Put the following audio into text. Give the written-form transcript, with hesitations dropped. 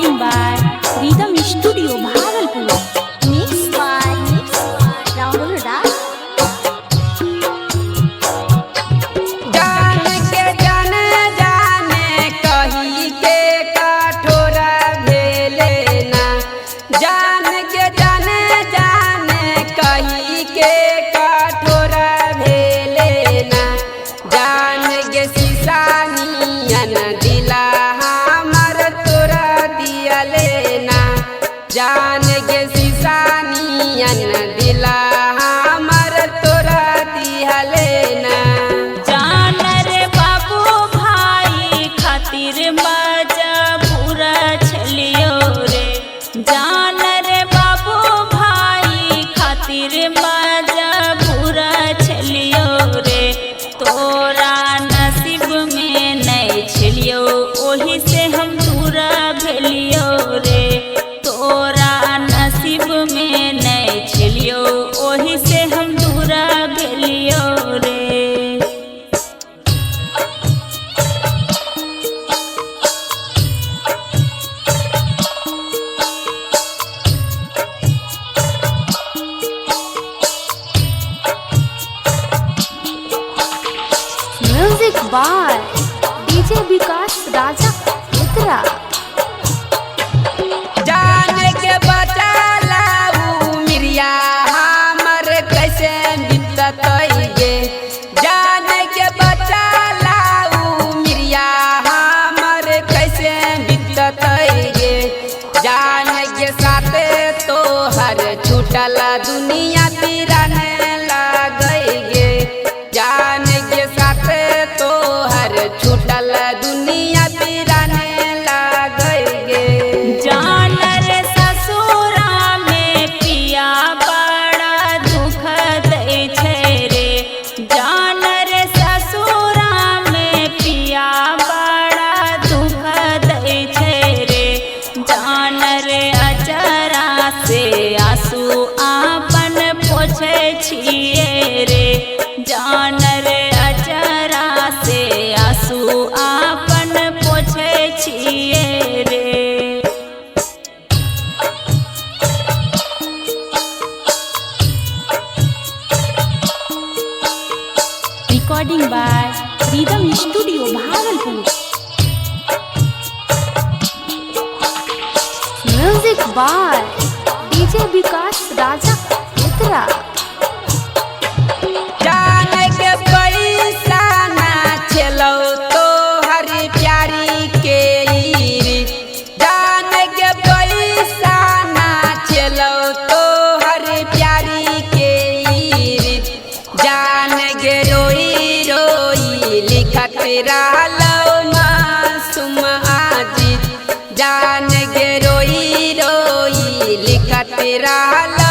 Recording by Rhythm Studio, Bhagalpur. Mixed by Rahul Das. जान के जाने जाने कही के कठोरा भेले ना। जान के जाने जाने कही के कठोरा भेले ना। जान के सीसानियन दिला हमर तोरा दिया लेना। जान के सीसानियन दिला हमर तोरा दिया लेना। जान रे बाबू भाई खातिर मजबूर छलियो रे। जान रे बाबू भाई खातिर मजबूर छलियो रे। तोरा नसीब में नहीं छलियो ओही से हम दूर भेलियो रे। तोरा नसीब में नहीं छलियो ओही से हम दूर भेलियो रे। Music by DJ Vikas Raja Mitra. जान के बचालाऊ मिरिया हमर कैसे बीततई गे। जान के बचालाऊ मिरिया हमर कैसे बीततई गे। जान के साथे तोहर छूटल दुनिया पिराने लागई गे। जान के साथे तोहर छूटल दुनिया पिराने लागई गे। जान रे ससुरा में पिया बड़ा दुख दै छै रे। जान रे ससुरा में पिया बड़ा दुख दै छै रे। जान रे अचरा से आंसू आपन पोछे छिए रे। जान रे अचरा से आंसू आपन पोछे छिए रे। Recording by Rhythm Studio, Bhagalpur. Music by DJ Vikas Raja Mitra. जान के पैसा ना छेलौ तोहर प्यारी के ईरी। जान के पैसा ना छेलौ तोहर प्यारी के ईरी। जान के रोई रोई लिखत रहलौ मासूम आजी। जान के रोई रोई लिखत रहलौ